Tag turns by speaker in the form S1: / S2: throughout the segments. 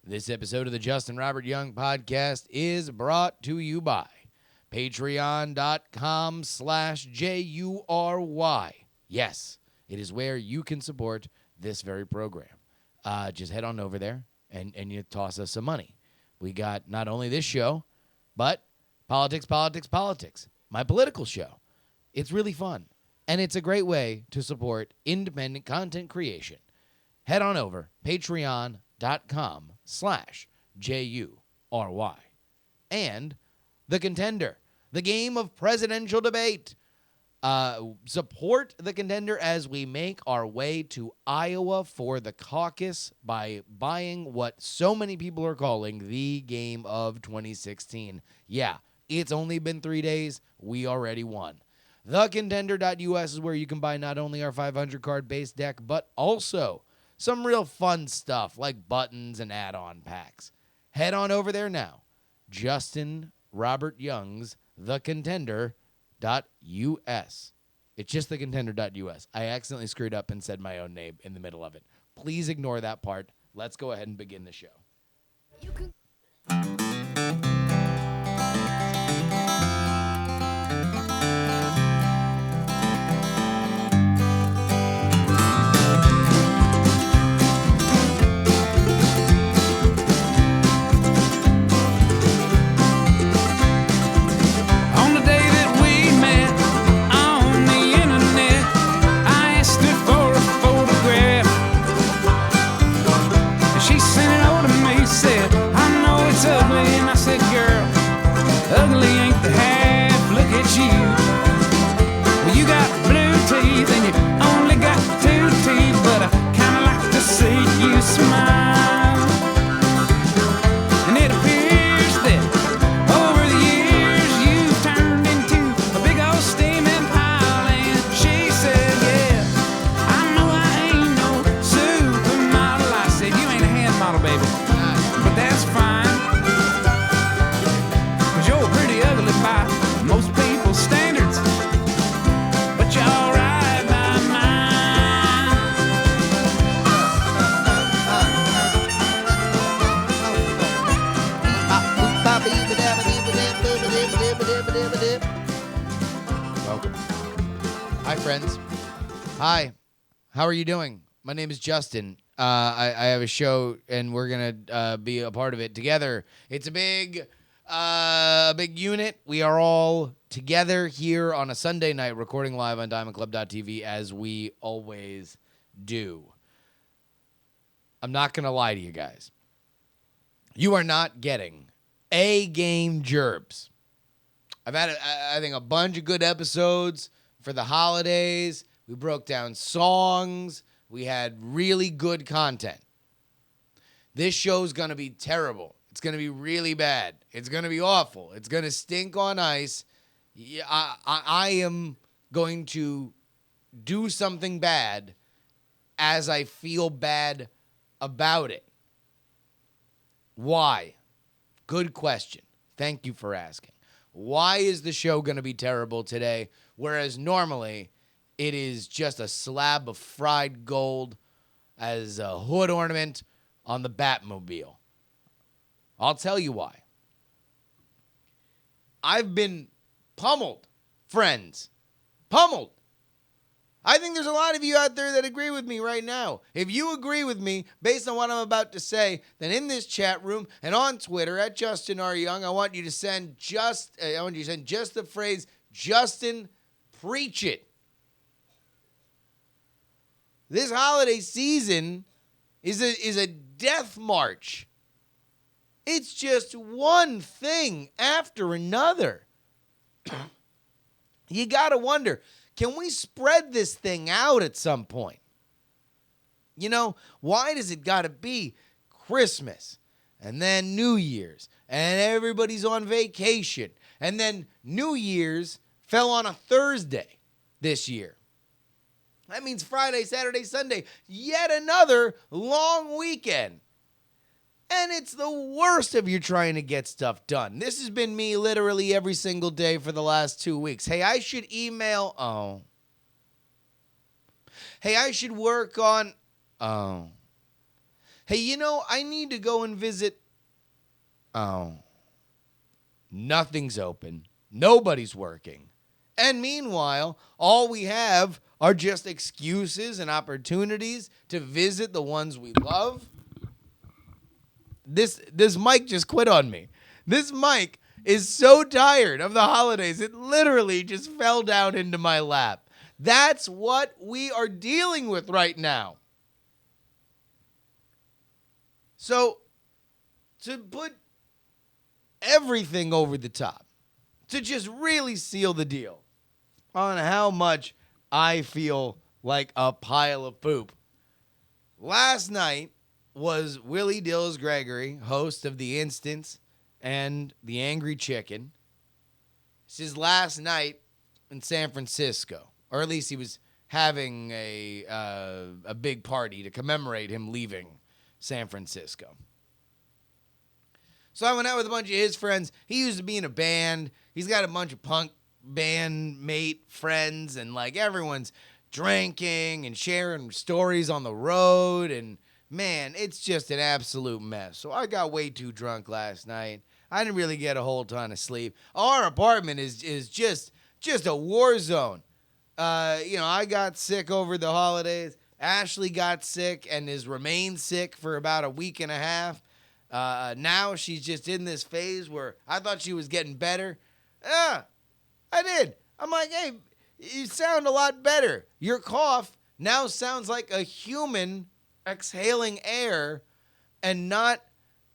S1: This episode of the Justin Robert Young podcast is brought to you by patreon.com/JuRY. Yes, it is where you can support this very program. Just head on over there and you toss us some money. We got not only this show, but Politics, my political show. It's really fun, and it's a great way to support independent content creation. Head on over, patreon.com/JuRY. And The Contender, the game of presidential debate. Support The Contender as we make our way to Iowa for the caucus by buying what so many people are calling the game of 2016. Yeah, it's only been 3 days. We already won. TheContender.us is where you can buy not only our 500 card base deck, but also some real fun stuff like buttons and add-on packs. Head on over there now. Justin Robert Young's TheContender.us. It's just TheContender.us. I accidentally screwed up and said my own name in the middle of it. Please ignore that part. Let's go ahead and begin the show. Hi, how are you doing? My name is Justin. I have a show, and we're gonna be a part of it together. It's a big unit. We are all together here on a Sunday night, recording live on DiamondClub.tv as we always do. I'm not gonna lie to you guys. You are not getting A-game Jerbs. I've had, I think, a bunch of good episodes for the holidays. We broke down songs. We had really good content. This show's going to be terrible. It's going to be really bad. It's going to be awful. It's going to stink on ice. I am going to do something bad as I feel bad about it. Why? Good question. Thank you for asking. Why is the show going to be terrible today, whereas normally it is just a slab of fried gold as a hood ornament on the Batmobile? I'll tell you why. I've been pummeled, friends. Pummeled. I think there's a lot of you out there that agree with me right now. If you agree with me based on what I'm about to say, then in this chat room and on Twitter at Justin R. Young, I want you to send just the phrase, Justin, preach it. This holiday season is a death march. It's just one thing after another. You got to wonder, can we spread this thing out at some point? You know, why does it got to be Christmas and then New Year's and everybody's on vacation and then New Year's fell on a Thursday this year? That means Friday, Saturday, Sunday, yet another long weekend. And it's the worst if you're trying to get stuff done. This has been me literally every single day for the last 2 weeks. Hey, I should email. Oh. Hey, I should work on. Oh. Hey, I need to go and visit. Oh, nothing's open. Nobody's working. And meanwhile, all we have are just excuses and opportunities to visit the ones we love. This mic just quit on me. This mic is so tired of the holidays, it literally just fell down into my lap. That's what we are dealing with right now. So, to put everything over the top, to just really seal the deal on how much I feel like a pile of poop. Last night was Willie Dills Gregory, host of The Instance and The Angry Chicken. It's his last night in San Francisco, or at least he was having a big party to commemorate him leaving San Francisco. So I went out with a bunch of his friends. He used to be in a band. He's got a bunch of punk bandmate friends, and like everyone's drinking and sharing stories on the road, and man, it's just an absolute mess. So I got way too drunk last night. I didn't really get a whole ton of sleep. Our apartment is just a war zone. I got sick over the holidays. Ashley got sick and has remained sick for about a week and a half. Now she's just in this phase where I thought she was getting better. I did. I'm like, hey, you sound a lot better. Your cough now sounds like a human exhaling air and not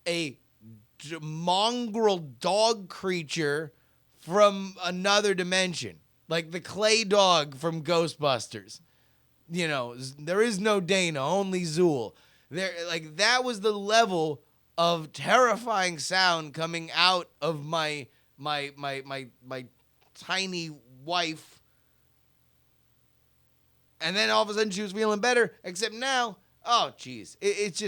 S1: a mongrel dog creature from another dimension, like the clay dog from Ghostbusters. There is no Dana, only Zool. That was the level of terrifying sound coming out of my tiny wife. And then all of a sudden she was feeling better, except now, oh geez, it's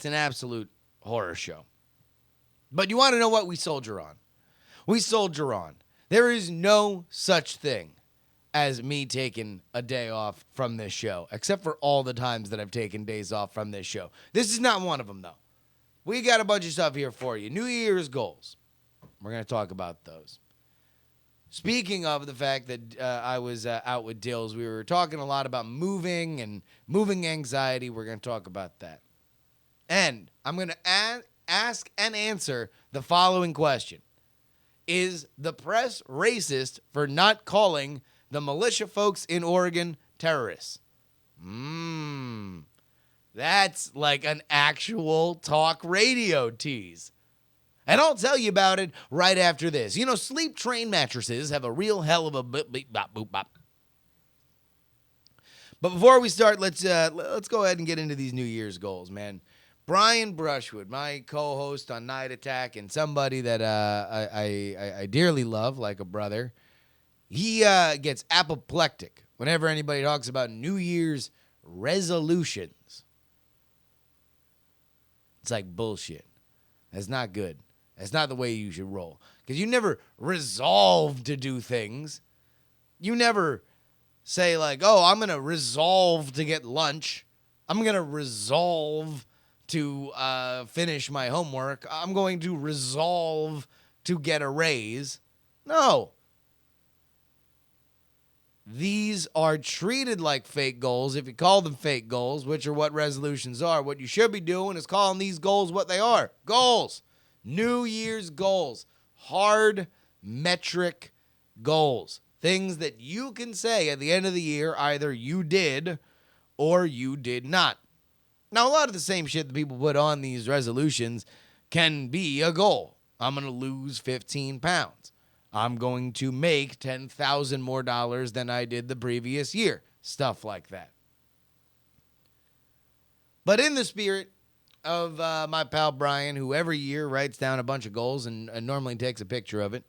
S1: an absolute horror show. But you want to know what? We soldier on. We soldier on. There is no such thing as me taking a day off from this show, except for all the times that I've taken days off from this show. This is not one of them, though. We got a bunch of stuff here for you. New Year's goals. We're going to talk about those. Speaking of the fact that I was out with Dills, we were talking a lot about moving and moving anxiety. We're going to talk about that. And I'm going to ask and answer the following question. Is the press racist for not calling the militia folks in Oregon terrorists? That's like an actual talk radio tease. And I'll tell you about it right after this. Sleep train mattresses have a real hell of a boop bop boop bop. But before we start, let's go ahead and get into these New Year's goals, man. Brian Brushwood, my co-host on Night Attack, and somebody that I dearly love like a brother, he gets apoplectic whenever anybody talks about New Year's resolutions. It's like bullshit. That's not good. That's not the way you should roll. Because you never resolve to do things. You never say like, oh, I'm going to resolve to get lunch. I'm going to resolve to finish my homework. I'm going to resolve to get a raise. No. These are treated like fake goals if you call them fake goals, which are what resolutions are. What you should be doing is calling these goals what they are. Goals. New Year's goals. Hard metric goals. Things that you can say at the end of the year either you did or you did not. Now, a lot of the same shit that people put on these resolutions can be a goal. I'm going to lose 15 pounds. I'm going to make $10,000 more than I did the previous year. Stuff like that. But in the spirit of my pal Brian, who every year writes down a bunch of goals and normally takes a picture of it,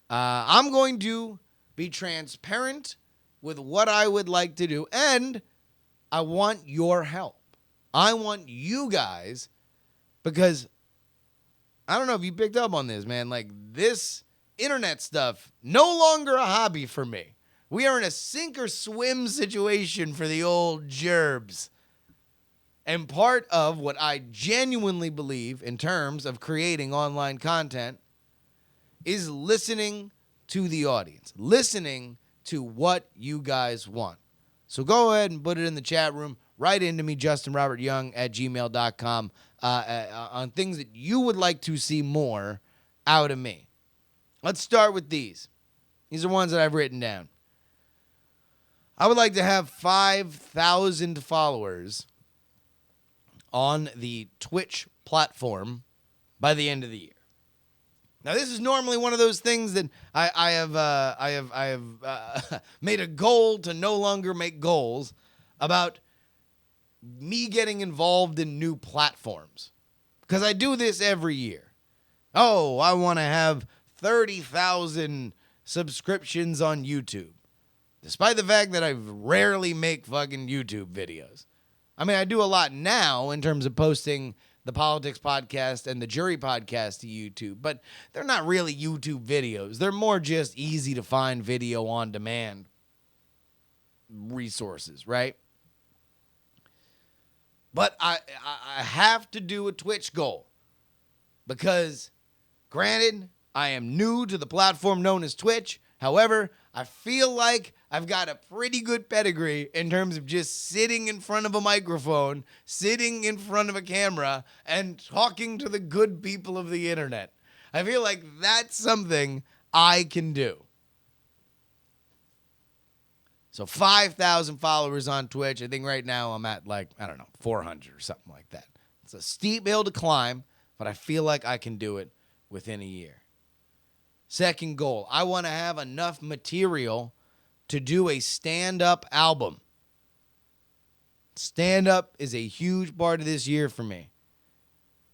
S1: I'm going to be transparent with what I would like to do, and I want your help. I want you guys, because I don't know if you picked up on this, man. Like, this internet stuff, no longer a hobby for me. We are in a sink or swim situation for the old gerbs. And part of what I genuinely believe in terms of creating online content is listening to the audience, listening to what you guys want. So go ahead and put it in the chat room. Write into me, justinrobertyoung@gmail.com, on things that you would like to see more out of me. Let's start with these. These are ones that I've written down. I would like to have 5,000 followers on the Twitch platform by the end of the year. Now, this is normally one of those things that I have made a goal to no longer make goals about me getting involved in new platforms, because I do this every year. Oh, I want to have 30,000 subscriptions on YouTube, despite the fact that I rarely make fucking YouTube videos. I mean, I do a lot now in terms of posting the Politics Podcast and the JuRY Podcast to YouTube, but they're not really YouTube videos. They're more just easy to find video on demand resources, right? But I have to do a Twitch goal because, granted, I am new to the platform known as Twitch. However, I feel like I've got a pretty good pedigree in terms of just sitting in front of a microphone, sitting in front of a camera, and talking to the good people of the internet. I feel like that's something I can do. So 5,000 followers on Twitch. I think right now I'm at 400 or something like that. It's a steep hill to climb, but I feel like I can do it within a year. Second goal, I want to have enough material to do a stand-up album. Stand-up is a huge part of this year for me.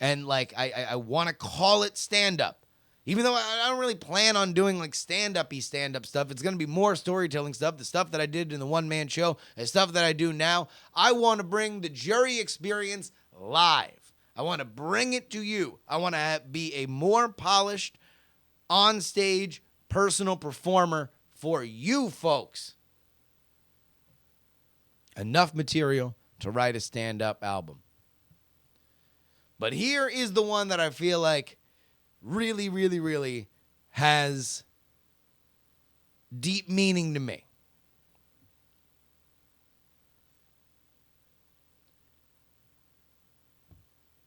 S1: And I want to call it stand-up. Even though I don't really plan on doing stand-up-y stand-up stuff. It's going to be more storytelling stuff, the stuff that I did in the one-man show, the stuff that I do now. I want to bring the JuRY experience live. I want to bring it to you. I want to be a more polished, on-stage, personal performer for you folks. Enough material to write a stand-up album. But here is the one that I feel like really, really, really has deep meaning to me.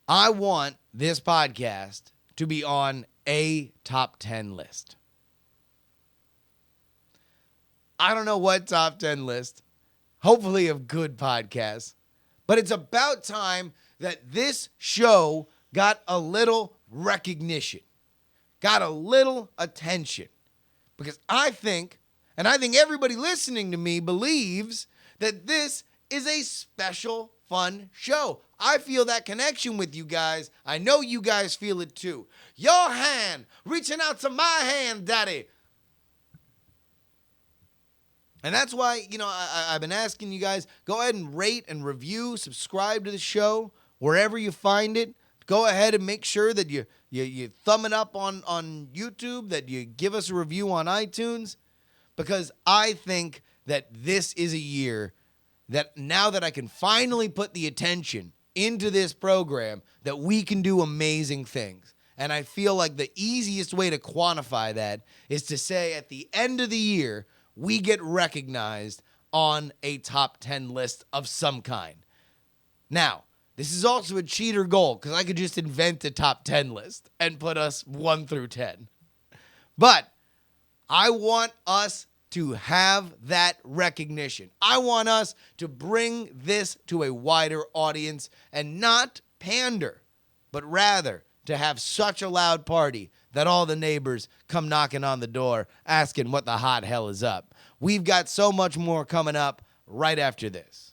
S1: I want this podcast to be on a top 10 list. I don't know what top 10 list, hopefully of good podcasts, but it's about time that this show got a little recognition, got a little attention, because I think everybody listening to me believes that this is a special, fun show. I feel that connection with you guys. I know you guys feel it too. Your hand reaching out to my hand, daddy. And that's why, I've been asking you guys, go ahead and rate and review, subscribe to the show wherever you find it. Go ahead and make sure that you thumb it up on YouTube, that you give us a review on iTunes, because I think that this is a year that, now that I can finally put the attention into this program, that we can do amazing things. And I feel like the easiest way to quantify that is to say at the end of the year, we get recognized on a top 10 list of some kind. Now, this is also a cheater goal, because I could just invent a top 10 list and put us 1 through 10. But I want us to have that recognition. I want us to bring this to a wider audience and not pander, but rather to have such a loud party that all the neighbors come knocking on the door asking what the hot hell is up. We've got so much more coming up right after this.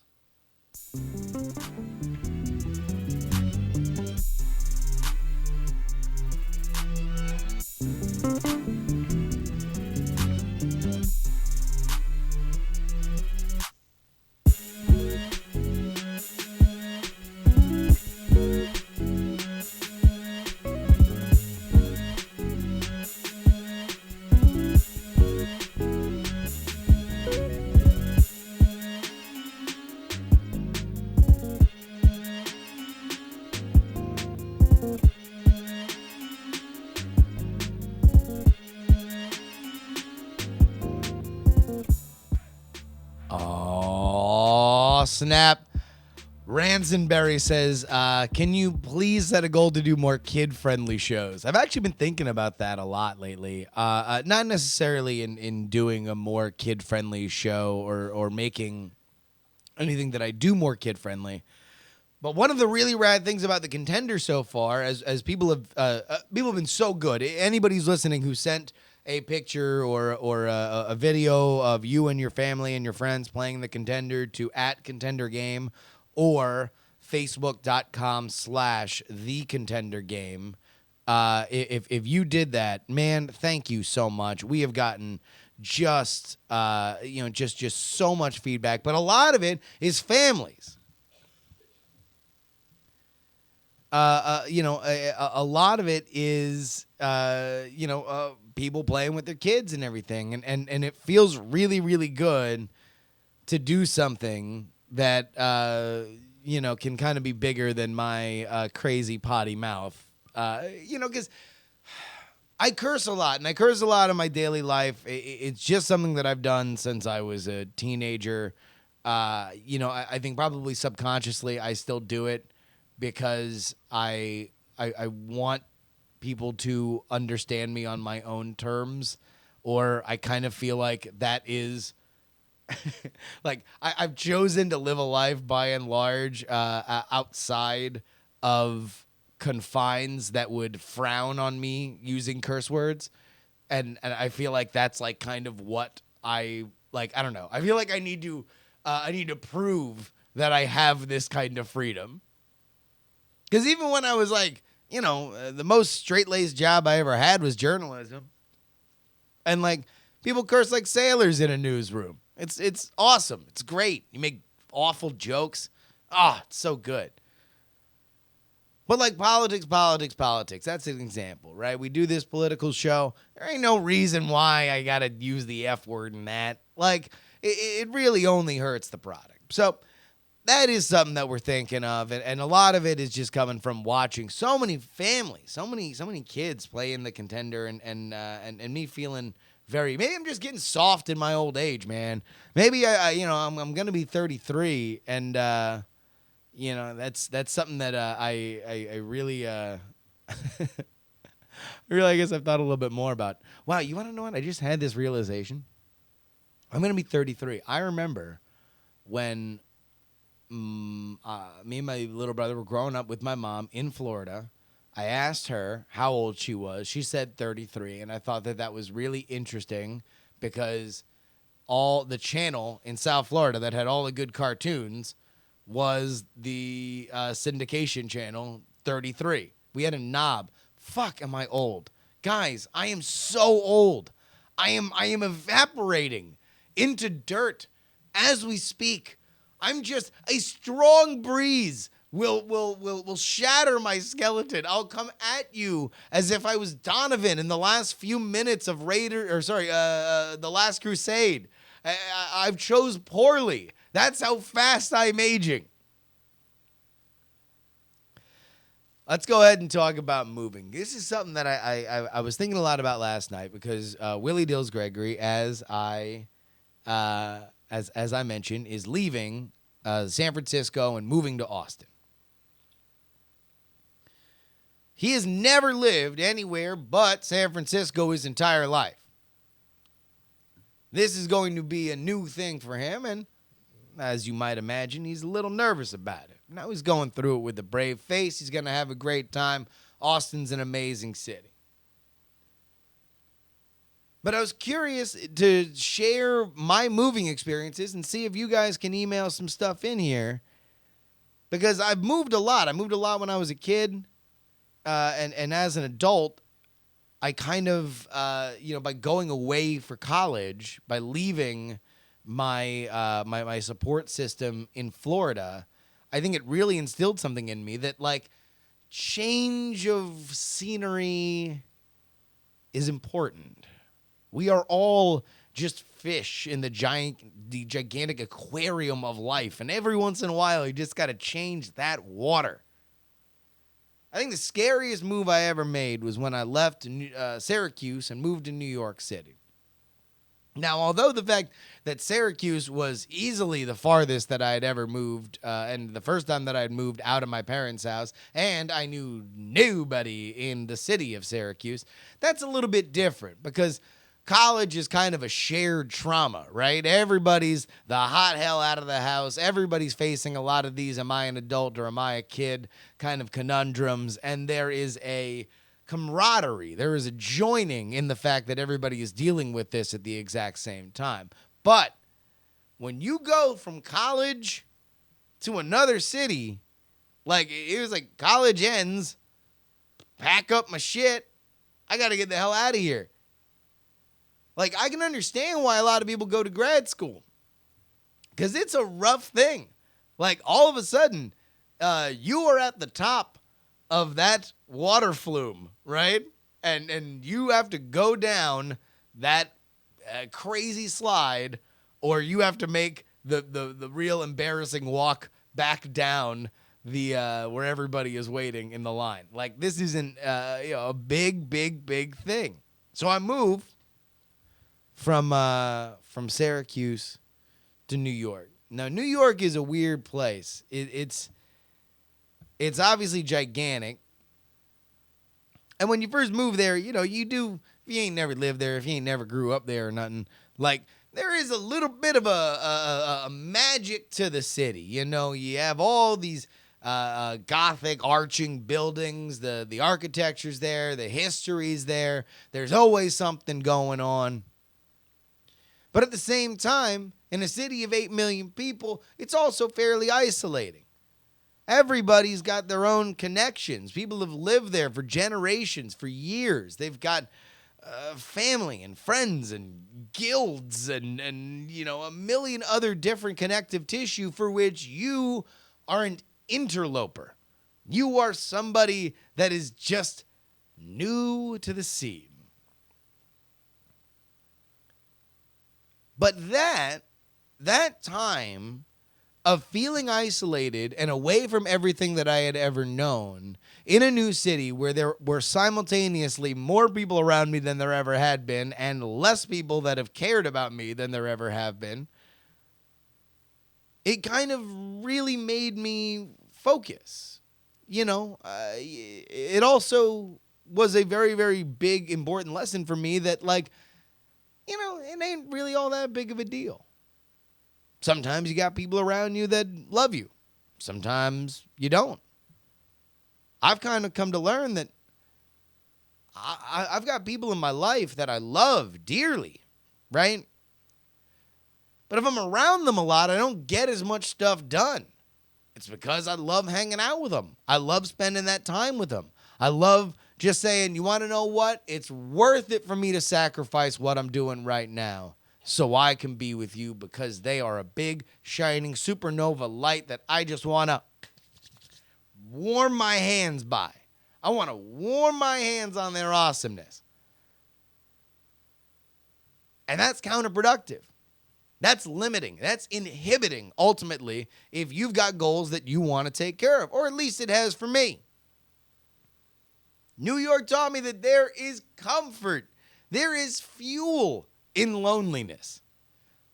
S1: snap. Ransonberry says, can you please set a goal to do more kid-friendly shows? I've actually been thinking about that a lot lately. Not necessarily in doing a more kid-friendly show or making anything that I do more kid-friendly. But one of the really rad things about the Contender so far, as people have been so good. Anybody who's listening who sent a picture or a video of you and your family and your friends playing the Contender to @ContenderGame or Facebook.com/TheContenderGame. If you did that, man, thank you so much. We have gotten just so much feedback, but a lot of it is families. A lot of it is, people playing with their kids and everything. And it feels really, really good to do something that, can kind of be bigger than my crazy potty mouth. Because I curse a lot, and I curse a lot in my daily life. It's just something that I've done since I was a teenager. I think probably subconsciously I still do it, because I want people to understand me on my own terms, or I kind of feel like that is like I've chosen to live a life by and large outside of confines that would frown on me using curse words, and I feel like that's like kind of what I like. I don't know. I feel like I need to prove that I have this kind of freedom. Because even when I was like, the most straight-laced job I ever had was journalism. And like, people curse like sailors in a newsroom. It's awesome. It's great. You make awful jokes. It's so good. But like politics, that's an example, right? We do this political show. There ain't no reason why I got to use the F word in that. Like, it really only hurts the product. So that is something that we're thinking of, and a lot of it is just coming from watching so many families, so many kids play in the Contender, and me feeling maybe I'm just getting soft in my old age, man. Maybe I'm gonna be 33, and that's something that I really really, I guess I've thought a little bit more about. Wow, you want to know what? I just had this realization. I'm gonna be 33. I remember when me and my little brother were growing up with my mom in Florida. I asked her how old she was. She said 33, and I thought that was really interesting, because all the channel in South Florida that had all the good cartoons was the syndication channel 33. We had a knob. Fuck, am I old? Guys, I am so old. I am evaporating into dirt as we speak. I'm just a strong breeze will shatter my skeleton. I'll come at you as if I was Donovan in the last few minutes of The Last Crusade. I've chose poorly. That's how fast I'm aging. Let's go ahead and talk about moving. This is something that I was thinking a lot about last night, because Willie Dills Gregory, as I mentioned, is leaving San Francisco and moving to Austin. He has never lived anywhere but San Francisco his entire life. This is going to be a new thing for him, and as you might imagine, he's a little nervous about it. Now he's going through it with a brave face. He's going to have a great time. Austin's an amazing city. But I was curious to share my moving experiences and see if you guys can email some stuff in here, because I've moved a lot. I moved a lot when I was a kid, and as an adult, I kind of, by going away for college, by leaving my my support system in Florida, I think it really instilled something in me that, like, change of scenery is important. We are all just fish in the gigantic aquarium of life, and every once in a while, you just got to change that water. I think the scariest move I ever made was when I left Syracuse and moved to New York City. Now, although the fact that Syracuse was easily the farthest that I had ever moved, and the first time that I had moved out of my parents' house, and I knew nobody in the city of Syracuse, that's a little bit different because college is kind of a shared trauma, right? Everybody's the hot hell out of the house. Everybody's facing a lot of these am I an adult or am I a kid kind of conundrums, and there is a camaraderie. There is a joining in the fact that everybody is dealing with this at the exact same time. But when you go from college to another city, like it was like college ends, pack up my shit, I got to get the hell out of here. Like I can understand why a lot of people go to grad school because it's a rough thing. Like all of a sudden, you are at the top of that water flume, right? And you have to go down that crazy slide, or you have to make the real embarrassing walk back down the where everybody is waiting in the line. Like this isn't a big thing. So I moved from Syracuse to New York. Now New York is a weird place. It's obviously gigantic. And when you first move there, you do, if you ain't never lived there, if you ain't never grew up there or nothing, like there is a little bit of a magic to the city. You have all these Gothic arching buildings, the architecture's there, the history's there. There's always something going on. But at the same time, in a city of 8 million people, it's also fairly isolating. Everybody's got their own connections. People have lived there for generations, for years. They've got family and friends and guilds and a million other different connective tissue for which you are an interloper. You are somebody that is just new to the scene. But that time of feeling isolated and away from everything that I had ever known in a new city where there were simultaneously more people around me than there ever had been and less people that have cared about me than there ever have been, it kind of really made me focus. It also was a very, very big, important lesson for me that, it ain't really all that big of a deal. Sometimes you got people around you that love you. Sometimes you don't. I've kind of come to learn that I've got people in my life that I love dearly, right? But if I'm around them a lot, I don't get as much stuff done. It's because I love hanging out with them. I love spending that time with them. I love just saying, you want to know what? It's worth it for me to sacrifice what I'm doing right now so I can be with you because they are a big, shining supernova light that I just want to warm my hands by. I want to warm my hands on their awesomeness. And that's counterproductive. That's limiting. That's inhibiting, ultimately, if you've got goals that you want to take care of, or at least it has for me. New York taught me that there is comfort. There is fuel in loneliness.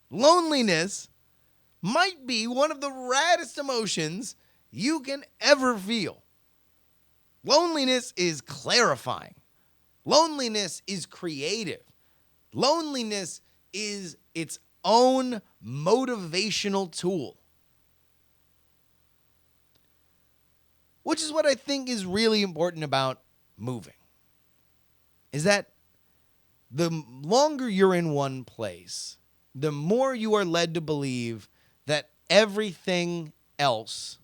S1: Loneliness might be one of the raddest emotions you can ever feel. Loneliness is clarifying. Loneliness is creative. Loneliness is its own motivational tool. Which is what I think is really important about moving. Is that the longer you're in one place, the more you are led to believe that everything else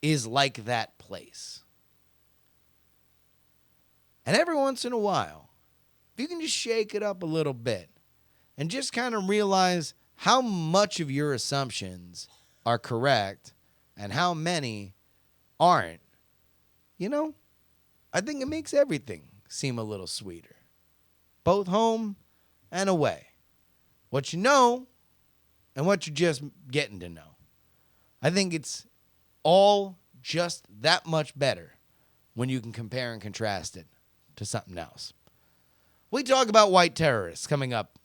S1: is like that place. And every once in a while, if you can just shake it up a little bit and just kind of realize how much of your assumptions are correct and how many aren't, I think it makes everything seem a little sweeter. Both home and away. What you know and what you're just getting to know. I think it's all just that much better when you can compare and contrast it to something else. We talk about white terrorists coming up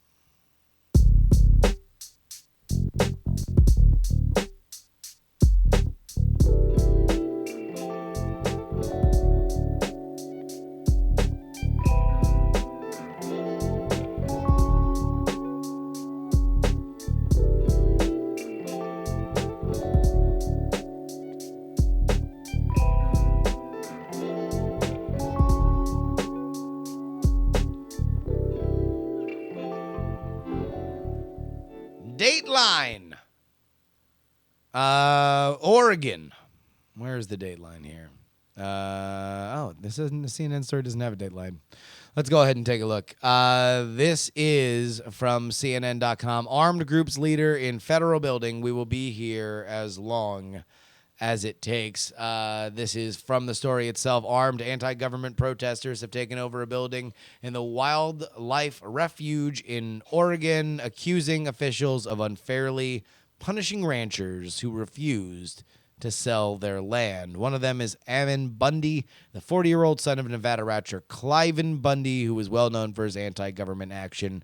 S1: Dateline. Oregon. Where's the Dateline here? This isn't the CNN story. Doesn't have a Dateline. Let's go ahead and take a look. This is from CNN.com. Armed groups leader in federal building. We will be here as long as it takes. This is from the story itself. Armed anti-government protesters have taken over a building in the wildlife refuge in Oregon, accusing officials of unfairly punishing ranchers who refused to sell their land. One of them is Ammon Bundy, the 40-year-old son of Nevada rancher Cliven Bundy, who was well known for his anti-government action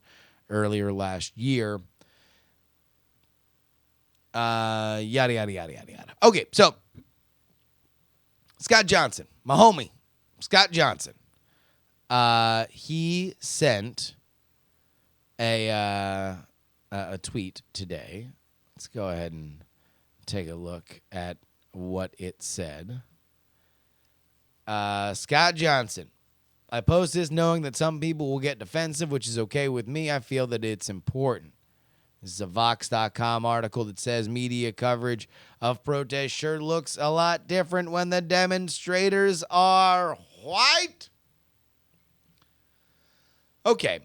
S1: earlier last year. Yada, yada, yada, yada, yada. Okay, so Scott Johnson, my homie, Scott Johnson, he sent a tweet today. Let's go ahead and take a look at what it said. Scott Johnson, I post this knowing that some people will get defensive, which is okay with me. I feel that it's important. This is a Vox.com article that says media coverage of protests sure looks a lot different when the demonstrators are white. Okay.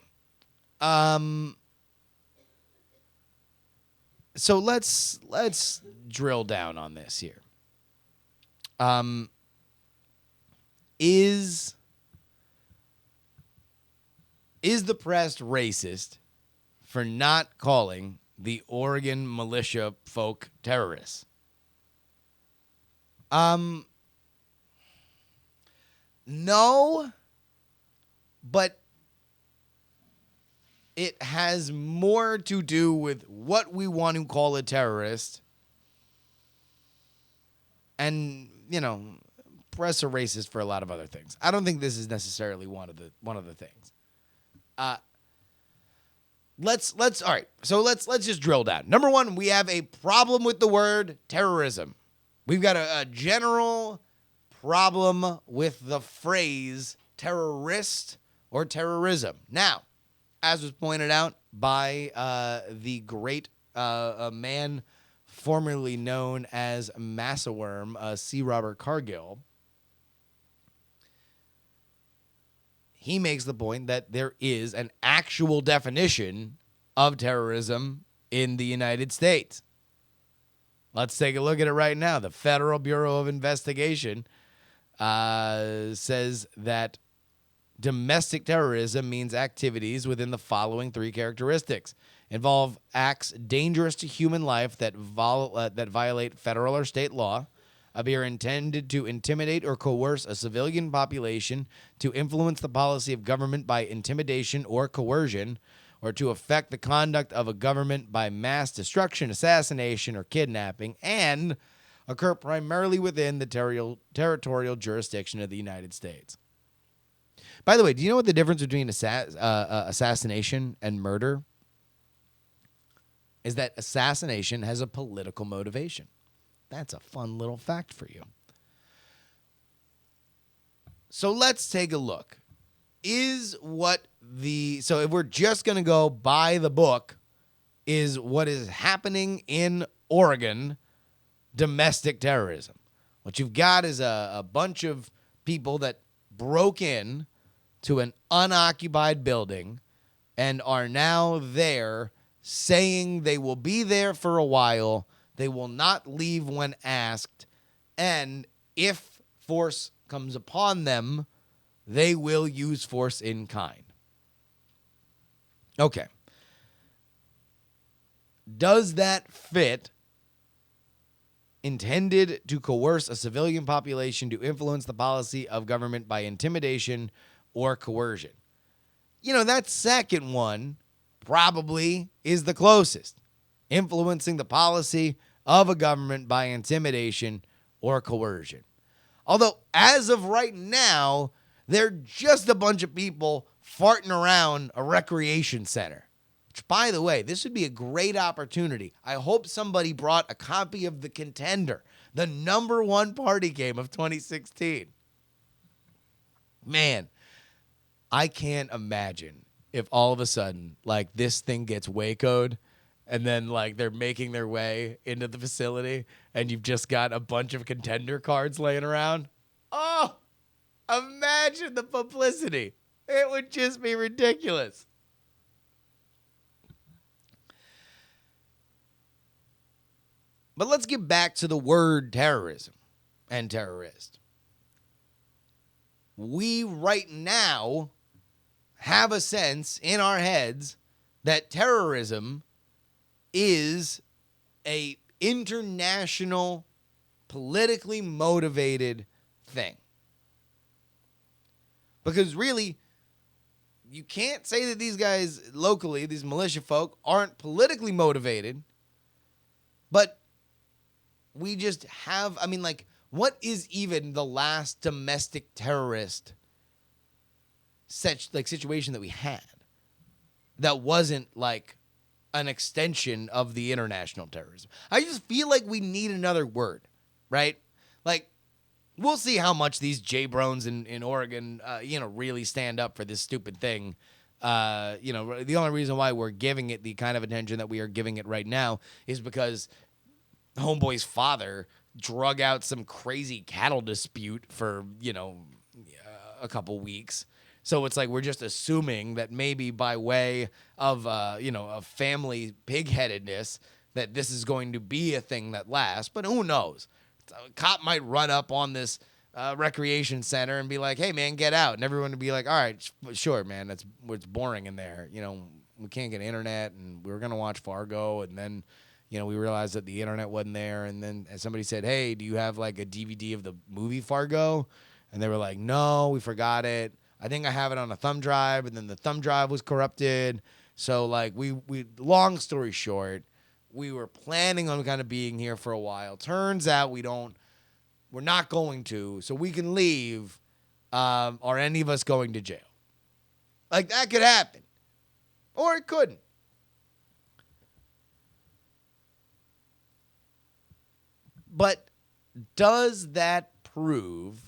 S1: So let's drill down on this here. Is the press racist for not calling the Oregon militia folk terrorists? No, but it has more to do with what we want to call a terrorist. And, press are racist for a lot of other things. I don't think this is necessarily one of the things. Let's all right. So let's just drill down. Number one, we have a problem with the word terrorism. We've got a general problem with the phrase terrorist or terrorism. Now, as was pointed out by the great man formerly known as Massaworm, C. Robert Cargill, he makes the point that there is an actual definition of terrorism in the United States. Let's take a look at it right now. The Federal Bureau of Investigation says that domestic terrorism means activities within the following three characteristics: involve acts dangerous to human life that violate federal or state law, appear intended to intimidate or coerce a civilian population, to influence the policy of government by intimidation or coercion, or to affect the conduct of a government by mass destruction, assassination, or kidnapping, and occur primarily within the territorial jurisdiction of the United States. By the way, do you know what the difference between assassination and murder is? That assassination has a political motivation. That's a fun little fact for you. So let's take a look. So if we're just going to go by the book, is what is happening in Oregon domestic terrorism? What you've got is a bunch of people that broke in to an unoccupied building and are now there saying they will be there for a while. They will not leave when asked. And if force comes upon them, they will use force in kind. Okay. Does that fit? Intended to coerce a civilian population to influence the policy of government by intimidation or coercion. That second one probably is the closest. Influencing the policy of a government by intimidation or coercion. Although, as of right now, they're just a bunch of people farting around a recreation center. Which, by the way, this would be a great opportunity. I hope somebody brought a copy of The Contender, the number one party game of 2016. Man, I can't imagine if all of a sudden, this thing gets Waco'd and then like they're making their way into the facility and you've just got a bunch of contender cards laying around. Oh, imagine the publicity. It would just be ridiculous. But let's get back to the word terrorism and terrorist. We right now have a sense in our heads that terrorism is a international, politically motivated thing. Because really, you can't say that these guys locally, these militia folk, aren't politically motivated, but we just have, I mean, like, what is even the last domestic terrorist situation that we had that wasn't like an extension of the international terrorism? I just feel like we need another word, right? Like, we'll see how much these J-Brones in Oregon, really stand up for this stupid thing. The only reason why we're giving it the kind of attention that we are giving it right now is because Homeboy's father drug out some crazy cattle dispute for, a couple weeks. So it's like we're just assuming that maybe by way of, a family pig-headedness that this is going to be a thing that lasts. But who knows? A cop might run up on this recreation center and be like, hey, man, get out. And everyone would be like, all right, sure, man. It's boring in there. We can't get internet, and we were going to watch Fargo, and then we realized that the internet wasn't there, and then somebody said, hey, do you have like a DVD of the movie Fargo? And they were like, no, we forgot it. I think I have it on a thumb drive, and then the thumb drive was corrupted. So like we long story short, we were planning on kind of being here for a while. Turns out we're not going to, so we can leave. Are any of us going to jail? Like, that could happen, or it couldn't. But does that prove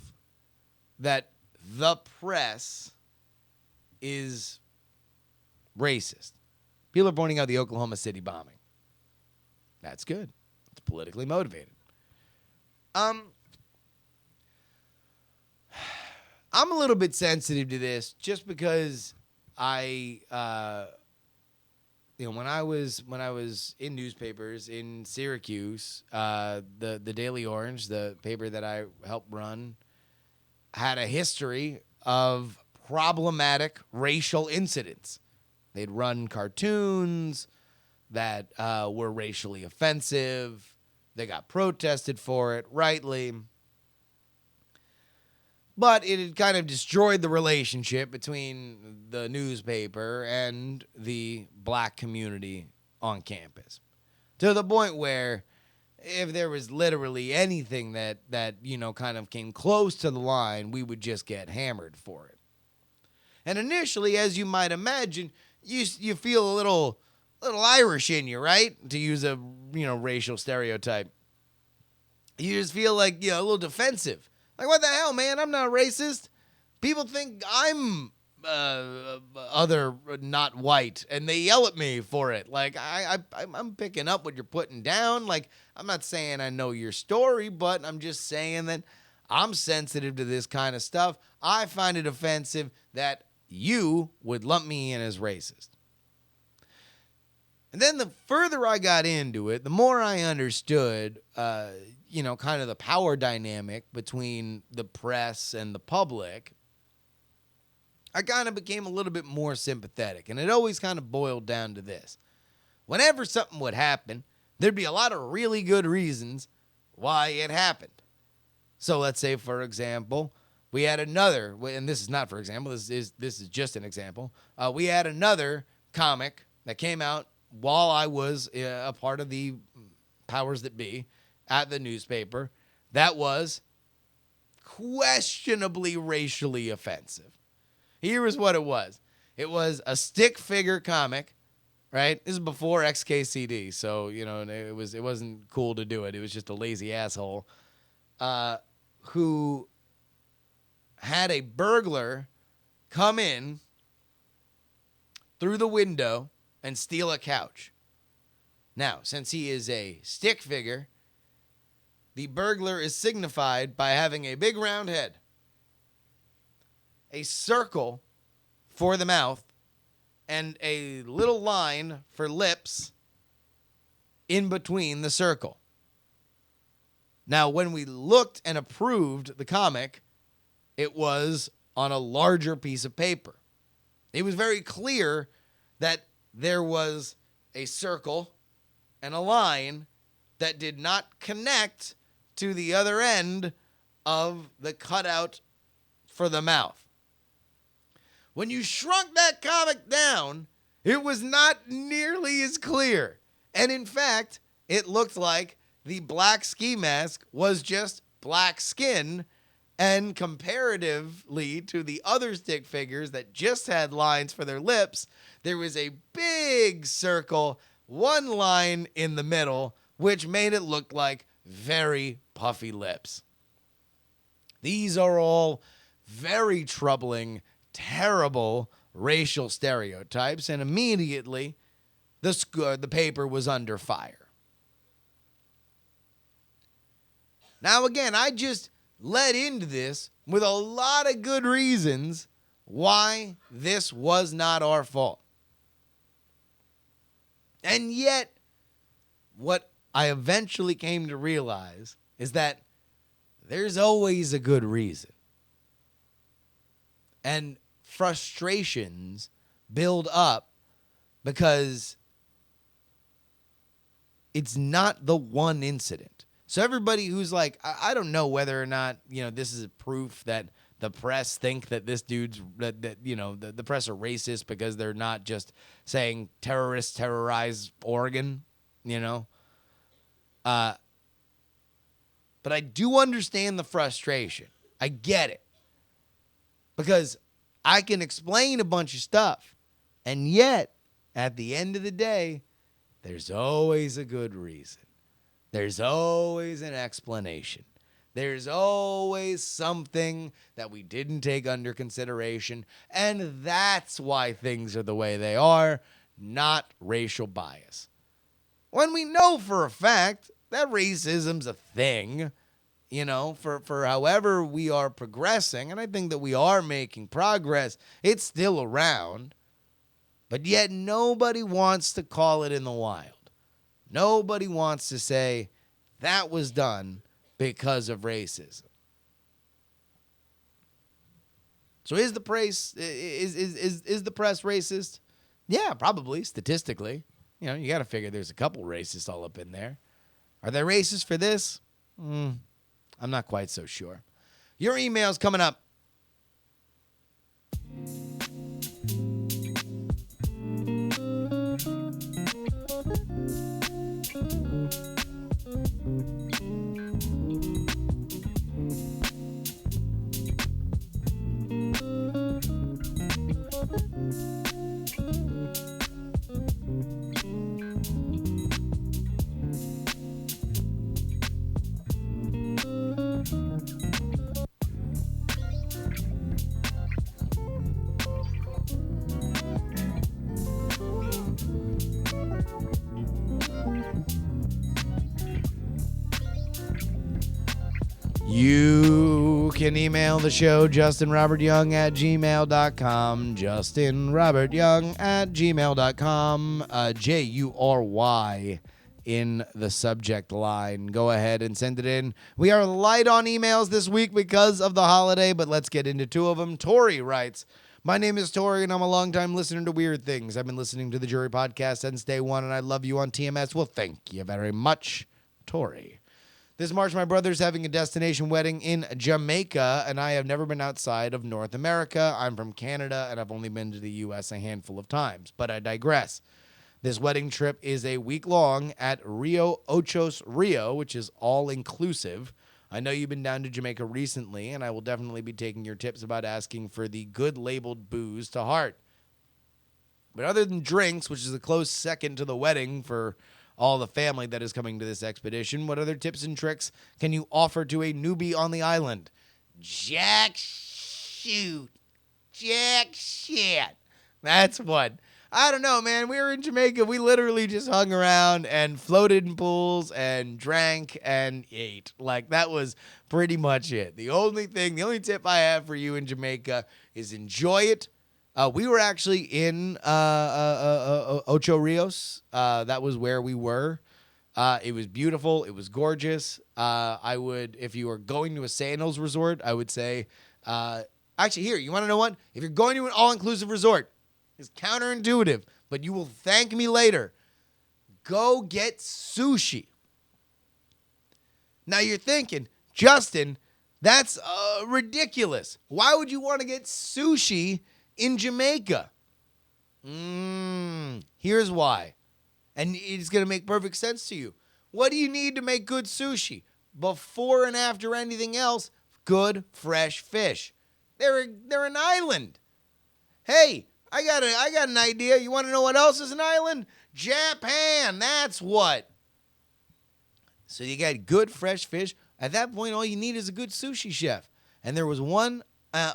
S1: that the press is racist? People are pointing out the Oklahoma City bombing. That's good. It's politically motivated. I'm a little bit sensitive to this just because when I was in newspapers in Syracuse, the Daily Orange, the paper that I helped run, had a history of problematic racial incidents. They'd run cartoons that were racially offensive. They got protested for it, rightly. But it had kind of destroyed the relationship between the newspaper and the black community on campus, to the point where if there was literally anything that kind of came close to the line, we would just get hammered for it. And initially, as you might imagine, you feel a little Irish in you, right? To use a racial stereotype. You just feel like a little defensive. Like, what the hell, man? I'm not racist. People think I'm other, not white, and they yell at me for it. Like, I'm picking up what you're putting down. Like, I'm not saying I know your story, but I'm just saying that I'm sensitive to this kind of stuff. I find it offensive that you would lump me in as racist. And then the further I got into it, the more I understood, kind of the power dynamic between the press and the public. I kind of became a little bit more sympathetic. And it always kind of boiled down to this. Whenever something would happen, there'd be a lot of really good reasons why it happened. So let's say, for example, we had another, and this is not for example, this is just an example. We had another comic that came out while I was a part of the powers that be at the newspaper that was questionably racially offensive. Here is what it was. It was a stick figure comic, right? This is before XKCD, so it wasn't cool to do it. It was just a lazy asshole who had a burglar come in through the window and steal a couch. Now, since he is a stick figure, the burglar is signified by having a big round head, a circle for the mouth, and a little line for lips in between the circle. Now, when we looked and approved the comic, it was on a larger piece of paper. It was very clear that there was a circle and a line that did not connect to the other end of the cutout for the mouth. When you shrunk that comic down, it was not nearly as clear. And in fact, it looked like the black ski mask was just black skin, and comparatively to the other stick figures that just had lines for their lips, there was a big circle, one line in the middle, which made it look like very puffy lips. These are all very troubling, terrible racial stereotypes, and immediately the paper was under fire. Now, again, I just led into this with a lot of good reasons why this was not our fault. And yet, what I eventually came to realize is that there's always a good reason. And frustrations build up because it's not the one incident. So everybody who's like, I don't know whether or not, this is proof that the press think that this dude's, the press are racist because they're not just saying terrorists terrorize Oregon, But I do understand the frustration. I get it. Because I can explain a bunch of stuff. And yet, at the end of the day, there's always a good reason. There's always an explanation. There's always something that we didn't take under consideration. And that's why things are the way they are, not racial bias. When we know for a fact that racism's a thing, for however we are progressing, and I think that we are making progress, it's still around. But yet nobody wants to call it in the wild. Nobody wants to say that was done because of racism. So is the press racist? Yeah, probably, statistically. You got to figure there's a couple racists all up in there. Are they racist for this? I'm not quite so sure. Your email's coming up. You can email the show, justinrobertyoung@gmail.com, justinrobertyoung@gmail.com, JURY in the subject line. Go ahead and send it in. We are light on emails this week because of the holiday, but let's get into two of them. Tori writes, my name is Tori, and I'm a longtime listener to Weird Things. I've been listening to the JuRY podcast since day one, and I love you on TMS. Well, thank you very much, Tori. This March, my brother's having a destination wedding in Jamaica, and I have never been outside of North America. I'm from Canada, and I've only been to the U.S. a handful of times, but I digress. This wedding trip is a week long at Rio Ochos Rio, which is all-inclusive. I know you've been down to Jamaica recently, and I will definitely be taking your tips about asking for the good labeled booze to heart. But other than drinks, which is a close second to the wedding for all the family that is coming to this expedition, what other tips and tricks can you offer to a newbie on the island? Jack shit. That's one. I don't know, man. We were in Jamaica. We literally just hung around and floated in pools and drank and ate. Like, that was pretty much it. The only tip I have for you in Jamaica is enjoy it. We were actually in Ocho Rios. That was where we were. It was beautiful. It was gorgeous. I would, if you were going to a sandals resort, I would say, actually, here, you want to know what? If you're going to an all-inclusive resort, it's counterintuitive, but you will thank me later. Go get sushi. Now you're thinking, Justin, that's ridiculous. Why would you want to get sushi in Jamaica? Here's why. And it's going to make perfect sense to you. What do you need to make good sushi? Before and after anything else, good, fresh fish. They're an island. Hey, I got an idea. You want to know what else is an island? Japan. That's what. So you got good, fresh fish. At that point, all you need is a good sushi chef. And there was one at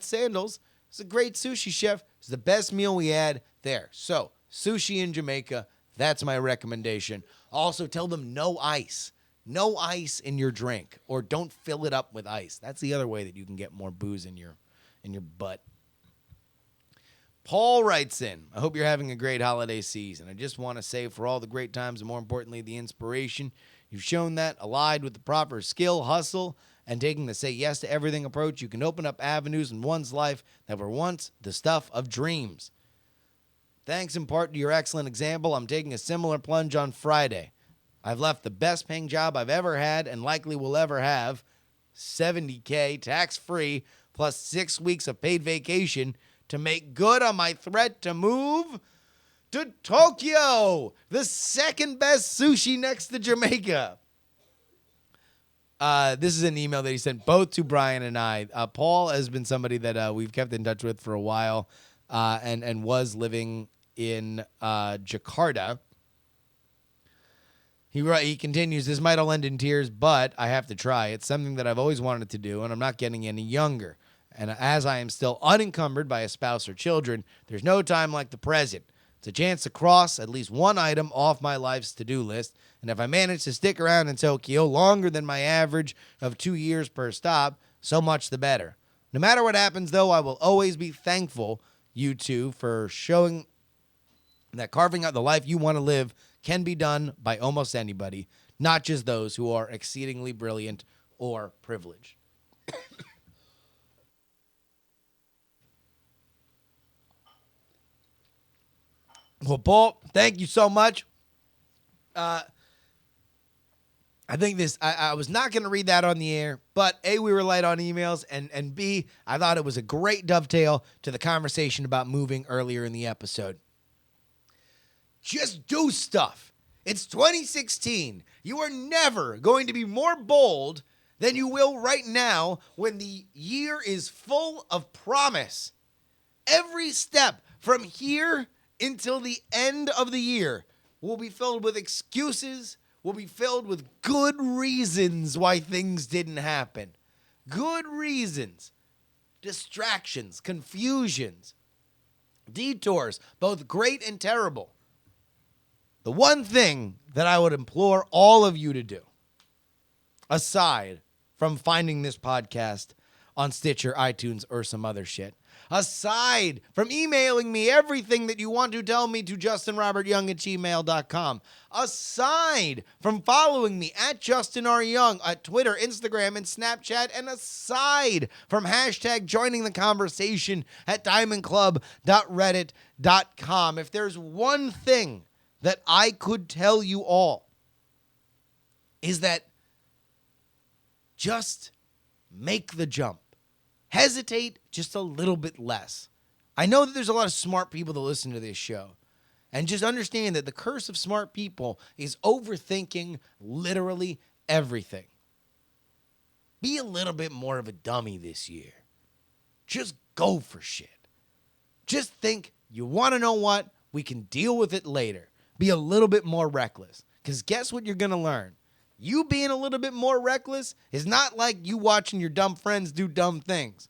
S1: Sandals. It's a great sushi chef. It's the best meal we had there. So, sushi in Jamaica, that's my recommendation. Also, tell them no ice. No ice in your drink, or don't fill it up with ice. That's the other way that you can get more booze in your butt. Paul writes in, I hope you're having a great holiday season. I just want to say for all the great times and more importantly, the inspiration, you've shown that allied with the proper skill, hustle, and taking the say yes to everything approach, you can open up avenues in one's life that were once the stuff of dreams. Thanks in part to your excellent example, I'm taking a similar plunge on Friday. I've left the best paying job I've ever had and likely will ever have, $70K tax-free, plus 6 weeks of paid vacation to make good on my threat to move to Tokyo, the second best sushi next to Jamaica. This is an email that he sent both to Brian and I. Paul has been somebody that we've kept in touch with for a while and was living in Jakarta. He continues, this might all end in tears, but I have to try. It's something that I've always wanted to do, and I'm not getting any younger. And as I am still unencumbered by a spouse or children, there's no time like the present. It's a chance to cross at least one item off my life's to-do list. And if I manage to stick around in Tokyo longer than my average of 2 years per stop, so much the better. No matter what happens, though, I will always be thankful, you two, for showing that carving out the life you want to live can be done by almost anybody, not just those who are exceedingly brilliant or privileged. Well, Paul, thank you so much. I think I was not going to read that on the air, but A, we were light on emails, and B, I thought it was a great dovetail to the conversation about moving earlier in the episode. Just do stuff. It's 2016. You are never going to be more bold than you will right now when the year is full of promise. Every step from here until the end of the year will be filled with excuses, will be filled with good reasons why things didn't happen. Good reasons. Distractions, confusions, detours, both great and terrible. The one thing that I would implore all of you to do, aside from finding this podcast on Stitcher, iTunes, or some other shit, aside from emailing me everything that you want to tell me to justinrobertyoung@gmail.com, aside from following me at JustinRYoung at Twitter, Instagram, and Snapchat, and aside from hashtag joining the conversation at diamondclub.reddit.com, if there's one thing that I could tell you all, is that just make the jump. Hesitate just a little bit less. I know that there's a lot of smart people that listen to this show. And just understand that the curse of smart people is overthinking literally everything. Be a little bit more of a dummy this year. Just go for shit. Just think, you want to know what? We can deal with it later. Be a little bit more reckless. Because guess what you're going to learn? You being a little bit more reckless is not like you watching your dumb friends do dumb things.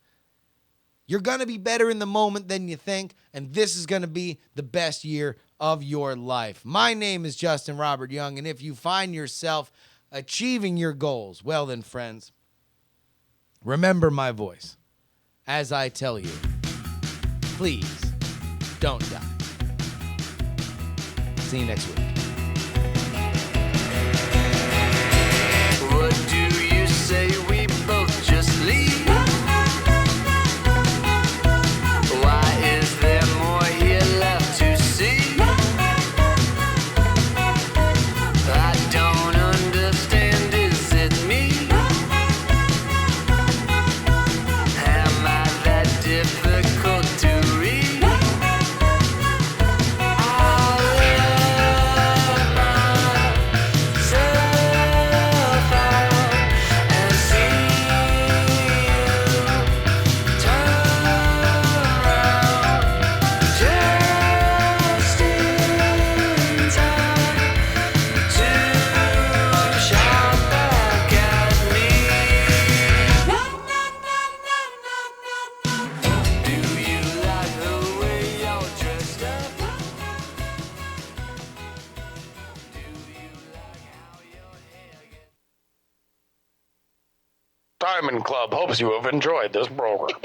S1: You're going to be better in the moment than you think, and this is going to be the best year of your life. My name is Justin Robert Young, and if you find yourself achieving your goals, well then, friends, remember my voice as I tell you, please don't die. See you next week.
S2: What do you say we both just leave? Why is there more here left to see? I don't understand, is it me? Am I that difficult to read?
S3: Diamond Club hopes you have enjoyed this program.